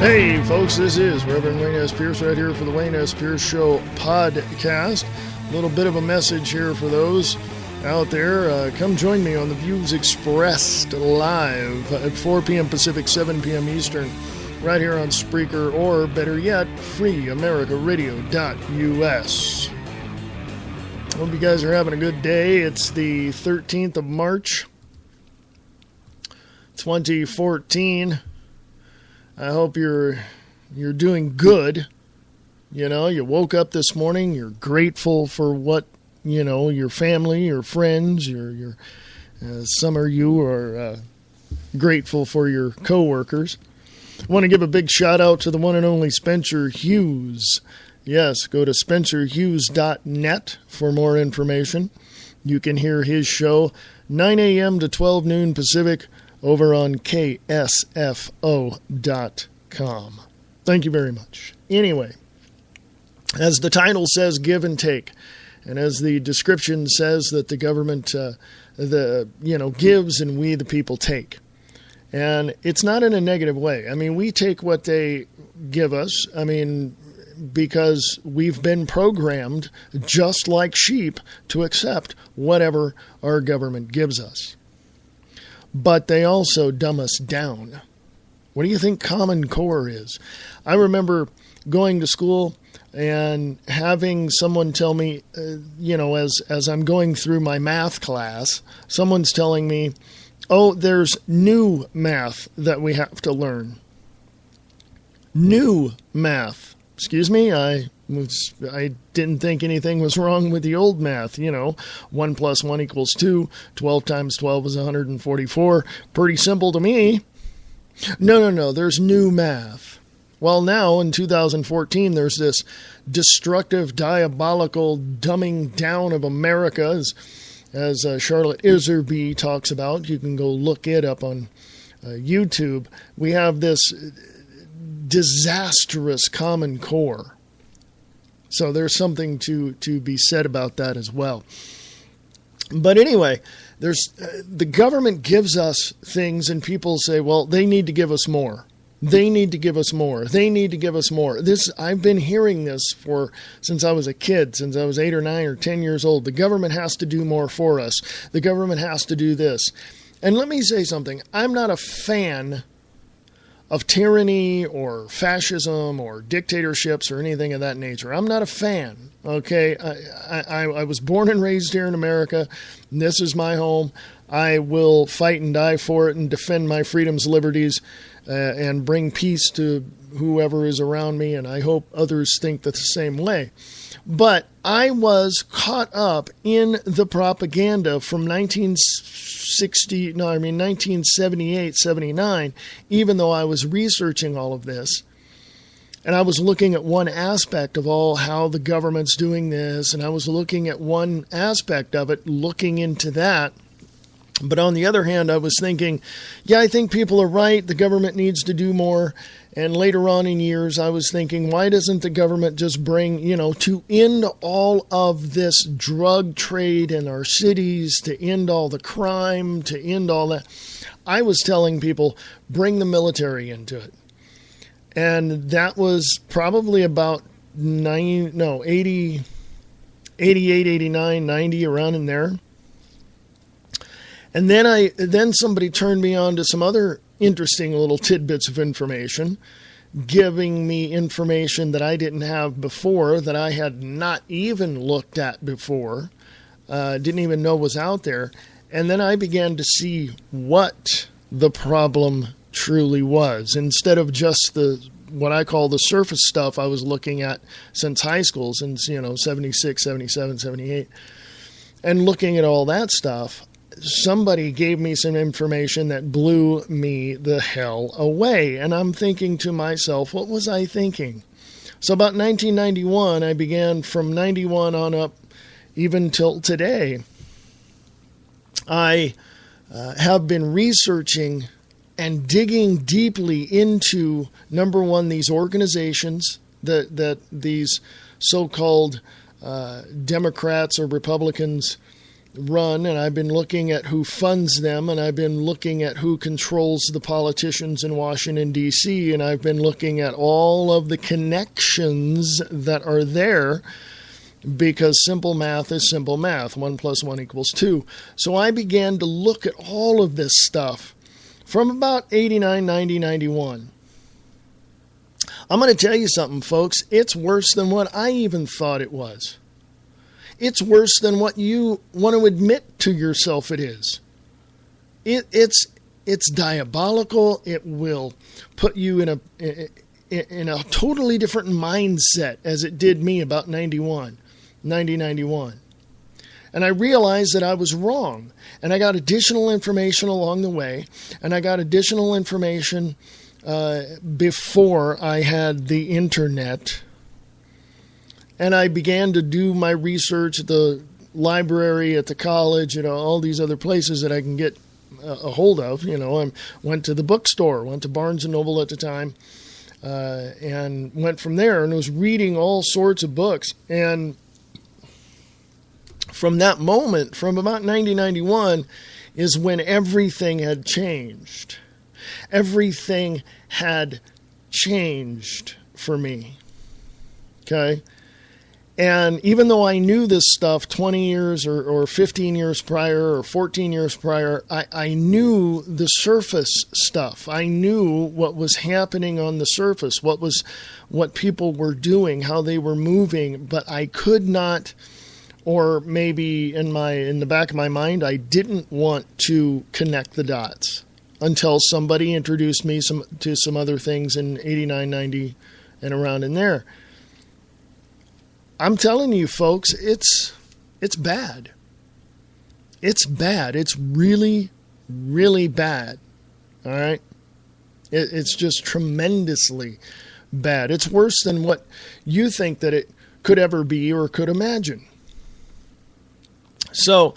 Hey, folks, this is Reverend Wayne S. Pierce right here for the Wayne S. Pierce Show podcast. A little bit of a message here for those out there. Come join me on the Views Expressed live at 4 p.m. Pacific, 7 p.m. Eastern, right here on Spreaker, or better yet, freeamericaradio.us. Hope you guys are having a good day. It's the 13th of March, 2014. I hope you're doing good. You know, you woke up this morning, you're grateful for what, you know, your family, your friends, some of you are grateful for your coworkers. I want to give a big shout out to the one and only Spencer Hughes. Yes, go to spencerhughes.net for more information. You can hear his show 9 a.m. to 12 noon Pacific over on ksfo.com. Thank you very much. Anyway, as the title says, give and take, and as the description says that the government gives and we the people take. And it's not in a negative way. I mean, we take what they give us. I mean, because we've been programmed just like sheep to accept whatever our government gives us. But they also dumb us down. What do you think Common Core is? I remember going to school and having someone tell me, as I'm going through my math class, someone's telling me, oh, there's new math that we have to learn. New math. Excuse me, I didn't think anything was wrong with the old math. 1 + 1 = 2. 12 times 12 is 144. Pretty simple to me. No, there's new math. Well, now in 2014, there's this destructive, diabolical dumbing down of America, as Charlotte Iserby talks about. You can go look it up on YouTube. We have this disastrous Common Core. So there's something to be said about that as well. But anyway, there's the government gives us things and people say, well, they need to give us more. They need to give us more. They need to give us more. I've been hearing this since I was a kid, since I was 8 or 9 or 10 years old. The government has to do more for us. The government has to do this. And let me say something. I'm not a fan of tyranny or fascism or dictatorships or anything of that nature. I'm not a fan, okay? I was born and raised here in America. This is my home. I will fight and die for it and defend my freedoms, liberties, and bring peace to whoever is around me, and I hope others think the same way. But I was caught up in the propaganda from 1978, 79, even though I was researching all of this. And I was looking at one aspect of how the government's doing this, and I was looking at one aspect of it, looking into that. But on the other hand, I was thinking, yeah, I think people are right. The government needs to do more. And later on in years, I was thinking, why doesn't the government just bring, to end all of this drug trade in our cities, to end all the crime, to end all that? I was telling people, bring the military into it. And that was probably about 88, 89, 90, around in there. And then somebody turned me on to some other interesting little tidbits of information, giving me information that I didn't have before, that I had not even looked at before, didn't even know was out there. And then I began to see what the problem truly was, instead of just what I call the surface stuff I was looking at since high school, since 76, 77, 78, and looking at all that stuff. Somebody gave me some information that blew me the hell away. And I'm thinking to myself, what was I thinking? So about 1991, I began from 91 on up, even till today. I have been researching and digging deeply into, number one, these organizations that these so-called Democrats or Republicans run, and I've been looking at who funds them, and I've been looking at who controls the politicians in Washington, D.C., and I've been looking at all of the connections that are there, because simple math is simple math. 1 + 1 = 2. So I began to look at all of this stuff from about 89, 90, 91. I'm going to tell you something, folks. It's worse than what I even thought it was. It's worse than what you want to admit to yourself it is. It's diabolical. It will put you in a totally different mindset as it did me about 91. And I realized that I was wrong. And I got additional information along the way. And I got additional information before I had the internet. And I began to do my research at the library, at the college, all these other places that I can get a hold of. I went to the bookstore, went to Barnes & Noble at the time, and went from there and was reading all sorts of books. And from that moment, from about 1991, is when everything had changed. Everything had changed for me. Okay? And even though I knew this stuff 20 years or 15 years prior or 14 years prior, I knew the surface stuff. I knew what was happening on the surface, what people were doing, how they were moving, but I could not, or maybe in the back of my mind, I didn't want to connect the dots until somebody introduced me to some other things in 89, 90, and around in there. I'm telling you, folks, it's bad. It's bad. It's really, really bad. All right? It's just tremendously bad. It's worse than what you think that it could ever be or could imagine. So,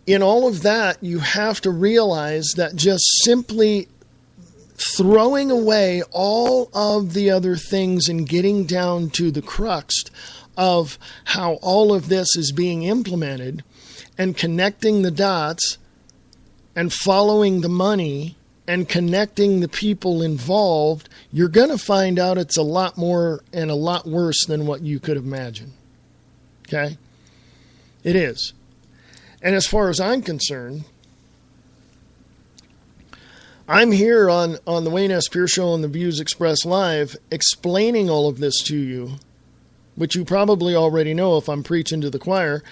in all of that, you have to realize that just simply throwing away all of the other things and getting down to the crux of how all of this is being implemented and connecting the dots and following the money and connecting the people involved, you're going to find out it's a lot more and a lot worse than what you could imagine. Okay? It is. And as far as I'm concerned, I'm here on the Wayne S. Pierce Show and the Views Expressed Live explaining all of this to you, which you probably already know if I'm preaching to the choir.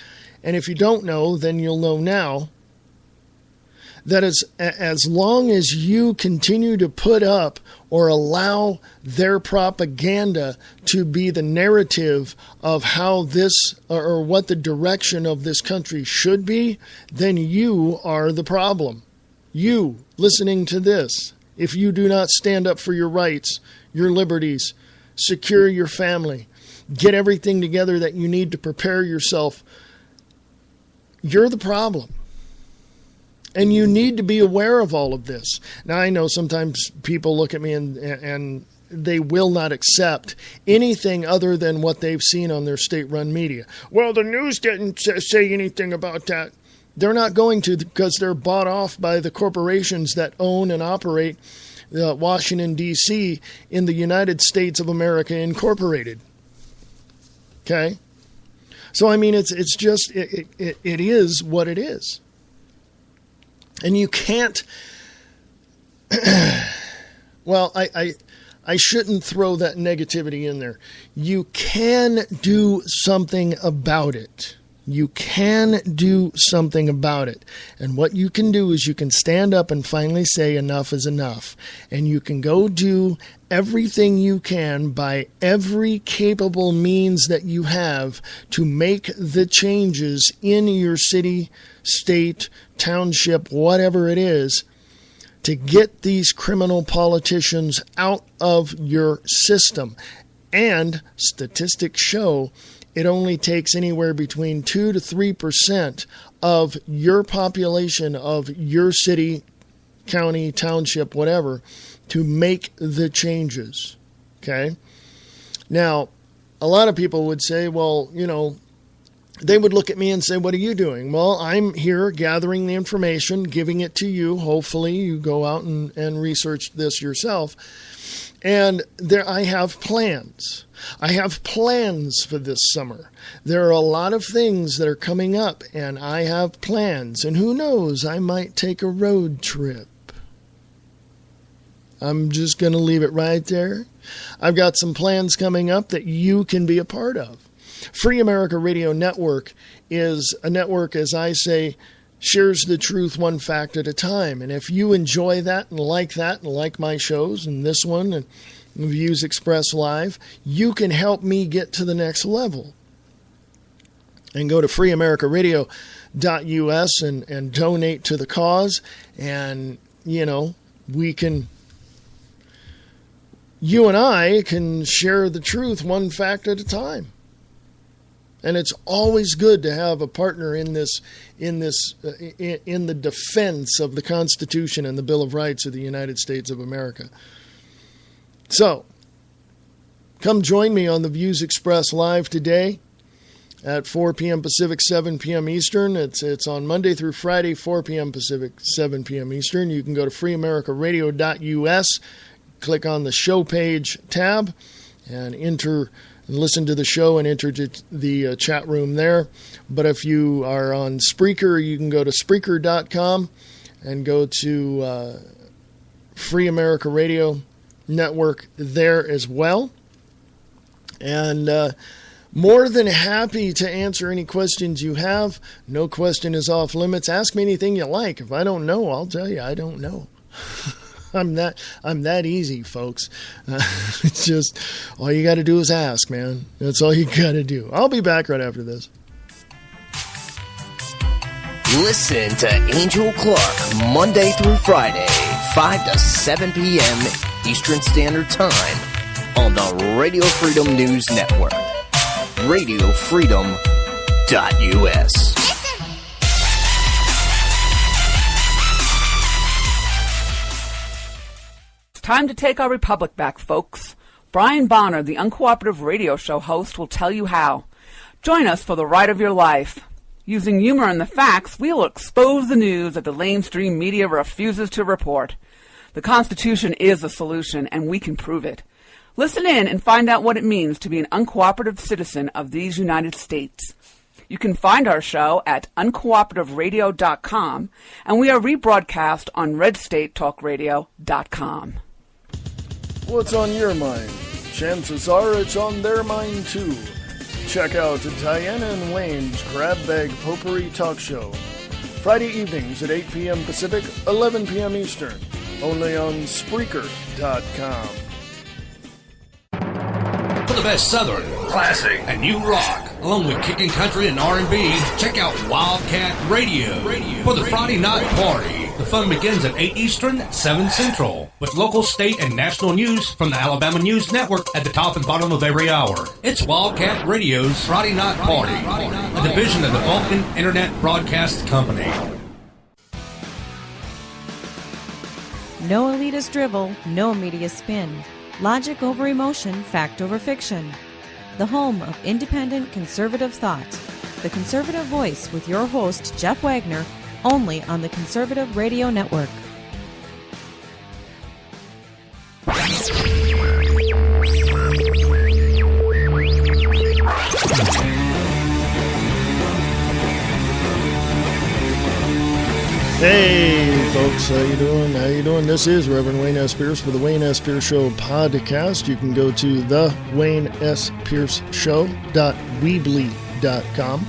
And if you don't know, then you'll know now. That is, as long as you continue to put up or allow their propaganda to be the narrative of how this or what the direction of this country should be, then you are the problem. You, listening to this, if you do not stand up for your rights, your liberties, secure your family, get everything together that you need to prepare yourself, you're the problem. And you need to be aware of all of this. Now, I know sometimes people look at me and they will not accept anything other than what they've seen on their state-run media. Well, the news didn't say anything about that. They're not going to, because they're bought off by the corporations that own and operate Washington, D.C. in the United States of America Incorporated. Okay? So, I mean, it is what it is. And you can't, well, I shouldn't throw that negativity in there. You can do something about it. You can do something about it. And what you can do is you can stand up and finally say enough is enough. And you can go do everything you can by every capable means that you have to make the changes in your city, state, township, whatever it is, to get these criminal politicians out of your system. And statistics show it only takes anywhere between 2 to 3% of your population of your city, county, township, whatever, to make the changes. Okay? Now, a lot of people would say, well, they would look at me and say, what are you doing? Well, I'm here gathering the information, giving it to you. Hopefully you go out and research this yourself. And I have plans. I have plans for this summer. There are a lot of things that are coming up, and I have plans. And who knows, I might take a road trip. I'm just going to leave it right there. I've got some plans coming up that you can be a part of. Free America Radio Network is a network, as I say, shares the truth one fact at a time. And if you enjoy that and like my shows and this one and Views Express Live, you can help me get to the next level. And go to freeamericaradio.us and donate to the cause. And, you and I can share the truth one fact at a time. And it's always good to have a partner in the defense of the Constitution and the Bill of Rights of the United States of America. So, come join me on the Views Express Live today at 4 p.m. Pacific, 7 p.m. Eastern. It's on Monday through Friday, 4 p.m. Pacific, 7 p.m. Eastern. You can go to freeamericaradio.us, click on the show page tab, and listen to the show and enter to the chat room there. But if you are on Spreaker, you can go to Spreaker.com and go to Free America Radio Network there as well. And more than happy to answer any questions you have. No question is off limits. Ask me anything you like. If I don't know, I'll tell you I don't know. I'm that easy, folks. It's just all you got to do is ask, man. That's all you got to do. I'll be back right after this. Listen to Angel Clark Monday through Friday, 5 to 7 p.m. Eastern Standard Time on the Radio Freedom News Network. RadioFreedom.us. Time to take our republic back, folks. Brian Bonner, the Uncooperative Radio Show host, will tell you how. Join us for the ride of your life. Using humor and the facts, we will expose the news that the lamestream media refuses to report. The Constitution is the solution, and we can prove it. Listen in and find out what it means to be an uncooperative citizen of these United States. You can find our show at uncooperativerradio.com, and we are rebroadcast on redstatetalkradio.com. What's on your mind? Chances are it's on their mind too. Check out Diana and Wayne's Grab Bag Potpourri Talk Show. Friday evenings at 8 p.m. Pacific, 11 p.m. Eastern. Only on Spreaker.com. For the best Southern, classic, and new rock, along with kicking country and R&B, check out Wildcat Radio for the Friday night party. The fun begins at 8 Eastern, 7 Central, with local, state, and national news from the Alabama News Network at the top and bottom of every hour. It's Wildcat Radio's Friday Night Party, a division of the Vulcan Internet Broadcast Company. No elitist drivel, no media spin. Logic over emotion, fact over fiction. The home of independent conservative thought. The Conservative Voice with your host, Jeff Wagner, only on the Conservative Radio Network. Hey folks, how you doing? This is Reverend Wayne S. Pierce for the Wayne S. Pierce Show podcast. You can go to the WayneSPierceShow.weebly.com,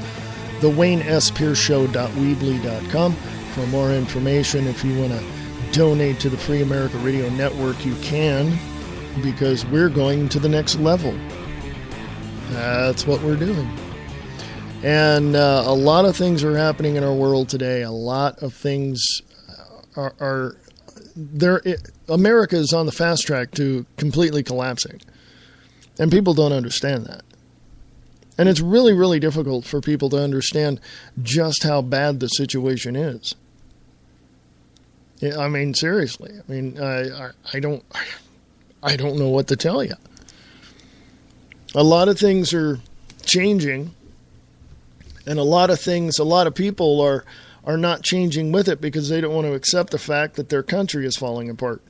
the WayneSPierceShow.weebly.com for more information. If you want to donate to the Free America Radio Network, you can, because we're going to the next level. That's what we're doing. And a lot of things are happening in our world today. A lot of things are there. America is on the fast track to completely collapsing. And people don't understand that. And it's really, really difficult for people to understand just how bad the situation is. I mean, seriously. I mean, I don't know what to tell you. A lot of things are changing And a lot of people are not changing with it because they don't want to accept the fact that their country is falling apart.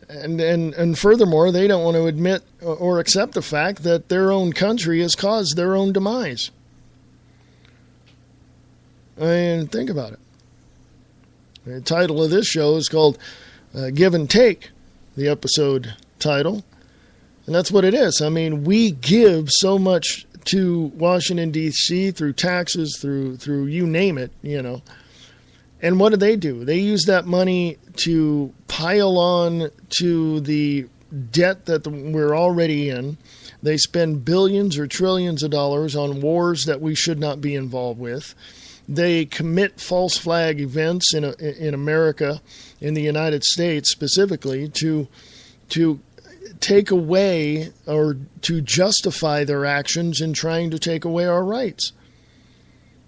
And furthermore, they don't want to admit or accept the fact that their own country has caused their own demise. I mean, think about it. The title of this show is called Give and Take, the episode title. And that's what it is. I mean, we give so much to Washington, D.C. through taxes, through you name it, And what do? They use that money to pile on to the debt that we're already in. They spend billions or trillions of dollars on wars that we should not be involved with. They commit false flag events in America, in the United States specifically, to take away or to justify their actions in trying to take away our rights.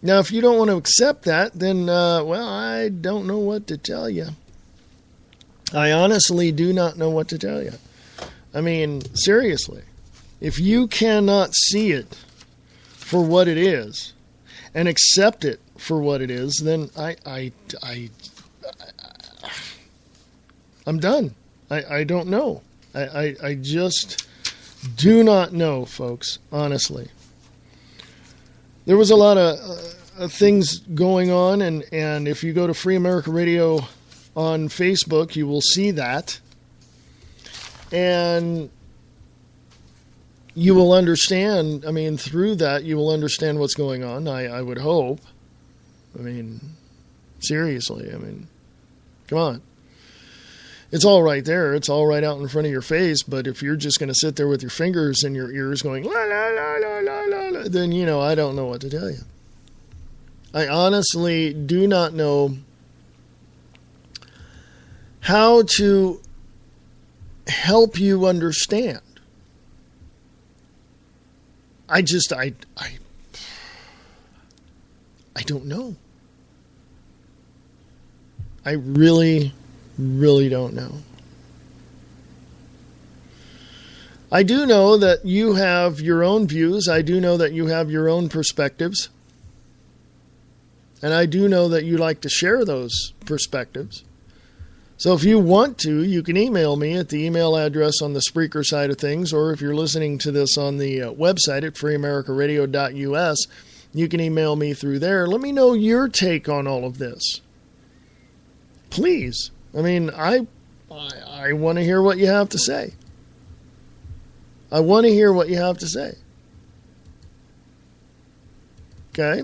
Now, if you don't want to accept that, then, I don't know what to tell you. I honestly do not know what to tell you. I mean, seriously, if you cannot see it for what it is and accept it for what it is, then I'm done. I don't know. I just do not know, folks, honestly. There was a lot of things going on, and if you go to Free America Radio on Facebook, you will see that. And you will understand, through that, you will understand what's going on, I would hope. Seriously, come on. It's all right there. It's all right out in front of your face. But if you're just going to sit there with your fingers in your ears going, la, la, la, la, la, la, la, then, I don't know what to tell you. I honestly do not know how to help you understand. I don't know. I really don't know. I do know that you have your own views. I do know that you have your own perspectives. And I do know that you like to share those perspectives. So if you want to, you can email me at the email address on the Spreaker side of things, or if you're listening to this on the website at freeamericaradio.us, you can email me through there. Let me know your take on all of this. Please. I want to hear what you have to say. I want to hear what you have to say. Okay?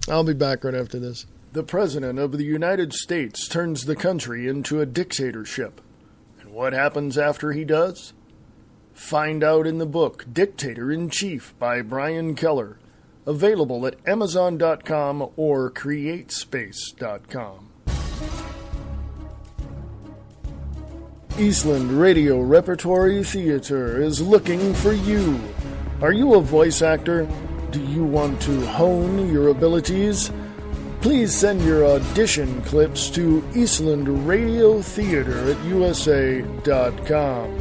I'll be back right after this. The President of the United States turns the country into a dictatorship. And what happens after he does? Find out in the book Dictator-in-Chief by Brian Keller. Available at Amazon.com or CreateSpace.com. Eastland Radio Repertory Theater is looking for you. Are you a voice actor? Do you want to hone your abilities? Please send your audition clips to Eastland Radio Theater at USA.com.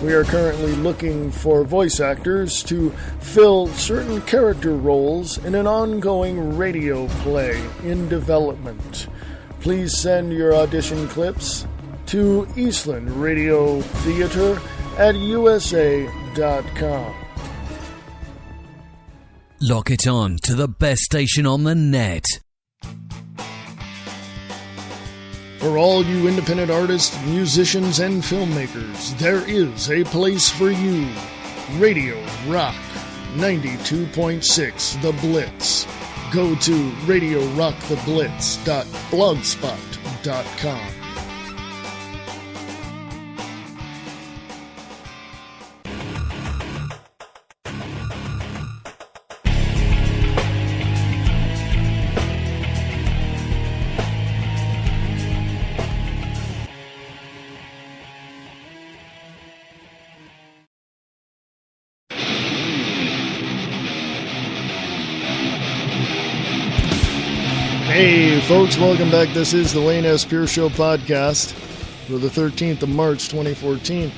We are currently looking for voice actors to fill certain character roles in an ongoing radio play in development. Please send your audition clips to Eastland Radio Theater at USA.com. Lock it on to the best station on the net. For all you independent artists, musicians, and filmmakers, there is a place for you. Radio Rock 92.6 The Blitz. Go to radiorocktheblitz.blogspot.com. Hey folks, welcome back. This is the Wayne S. Pierce Show podcast for the 13th of March 2014.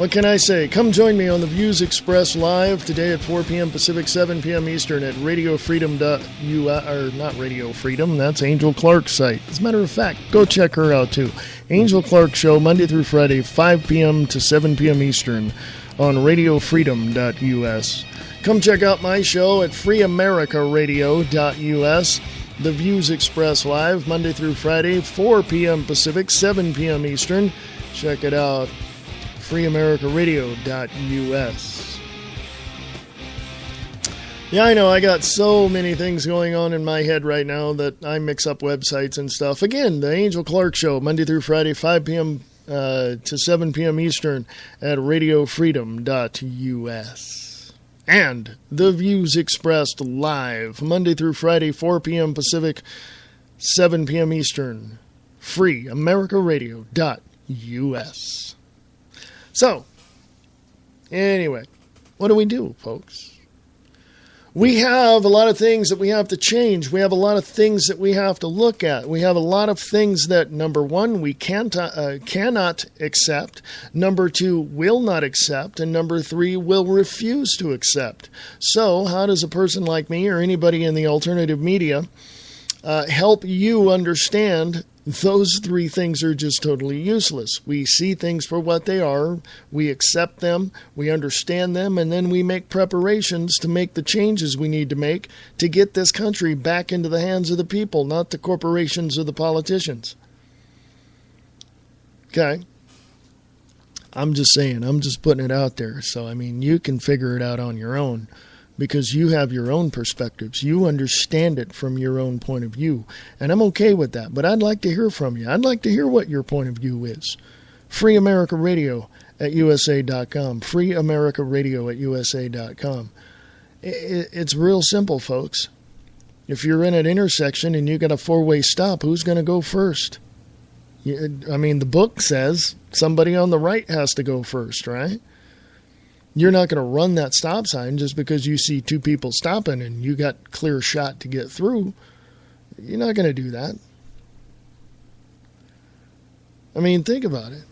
What can I say? Come join me on the Views Express live today at 4 p.m. Pacific, 7 p.m. Eastern at radiofreedom.us, or not Radio Freedom, that's Angel Clark's site. As a matter of fact, go check her out too. Angel Clark Show, Monday through Friday, 5 p.m. to 7 p.m. Eastern on radiofreedom.us. Come check out my show at freeamericaradio.us. The Views Express live, Monday through Friday, 4 p.m. Pacific, 7 p.m. Eastern. Check it out. freeamericaradio.us. Yeah, I know, I got so many things going on in my head right now that I mix up websites and stuff. Again, the Angel Clark Show, Monday through Friday, 5 p.m. To 7 p.m. Eastern at radiofreedom.us. And The Views Expressed live, Monday through Friday, 4 p.m. Pacific, 7 p.m. Eastern, freeamericaradio.us. So, anyway, what do we do, folks? We have a lot of things that we have to change. We have a lot of things that we have to look at. We have a lot of things that, number one, we cannot accept. Number two, will not accept. And number three, will refuse to accept. So, how does a person like me or anybody in the alternative media help you understand those three things are just totally useless? We see things for what they are, we accept them, we understand them, and then we make preparations to make the changes we need to make to get this country back into the hands of the people, not the corporations or the politicians. Okay? I'm just saying, I'm just putting it out there. So, I mean, you can figure it out on your own, because you have your own perspectives. You understand it from your own point of view. And I'm okay with that. But I'd like to hear from you. I'd like to hear what your point of view is. Free America Radio at USA.com. Free America Radio at USA.com. It's real simple, folks. If you're in an intersection and you got a four-way stop, who's going to go first? I mean, the book says somebody on the right has to go first, right? You're not going to run that stop sign just because you see two people stopping and you got clear shot to get through. You're not going to do that. I mean, think about it.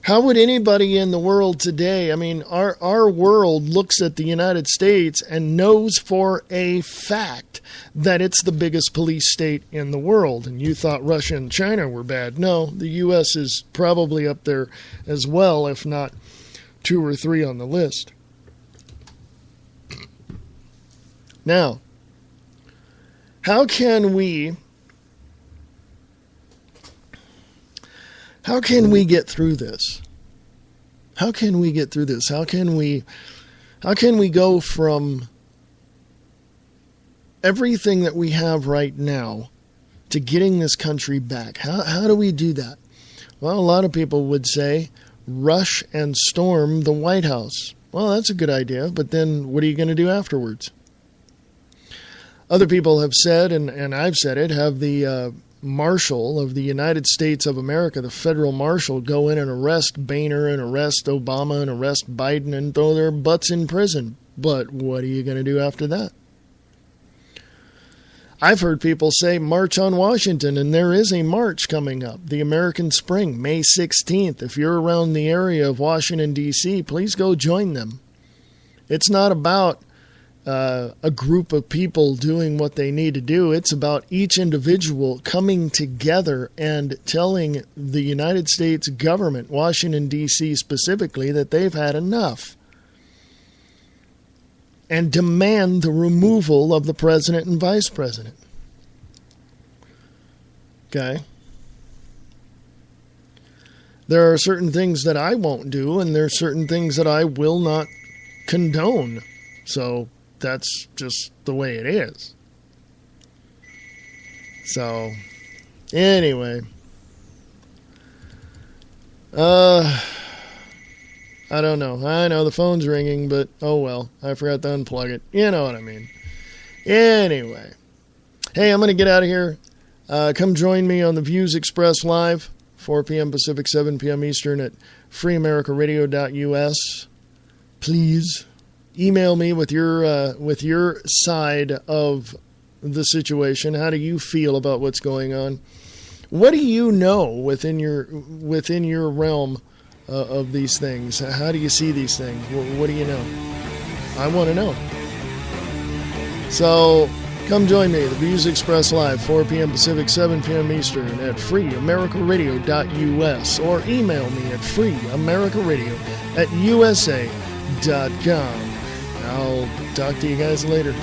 How would anybody in the world today, I mean, our world looks at the United States and knows for a fact that it's the biggest police state in the world. And you thought Russia and China were bad. No, the U.S. is probably up there as well, if not 2 or 3 on the list. Now, how can we get through this? How can we get through this? How can we go from everything that we have right now to getting this country back? How do we do that? Well, a lot of people would say rush and storm the White House. Well, that's a good idea, but then what are you going to do afterwards? Other people have said, and I've said it, have the Marshal of the United States of America, the federal marshal, go in and arrest Boehner and arrest Obama and arrest Biden and throw their butts in prison. But what are you going to do after that? I've heard people say march on Washington, and there is a march coming up, the American Spring, May 16th. If you're around the area of Washington, D.C., please go join them. It's not about a group of people doing what they need to do. It's about each individual coming together and telling the United States government, Washington, D.C. specifically, that they've had enough and demand the removal of the president and vice president. Okay? There are certain things that I won't do, and there are certain things that I will not condone. So that's just the way it is. So, anyway. I don't know. I know the phone's ringing, but oh well. I forgot to unplug it. You know what I mean. Anyway. Hey, I'm going to get out of here. Come join me on the Views Express Live, 4 p.m. Pacific, 7 p.m. Eastern at freeamericaradio.us. Please email me with your side of the situation. How do you feel about what's going on? What do you know within your realm of these things? How do you see these things? What do you know? I want to know. So come join me, the Views Expressed live, 4 p.m. Pacific, 7 p.m. Eastern at freeamericaradio.us, or email me at freeamericaradio@usa.com. I'll talk to you guys later.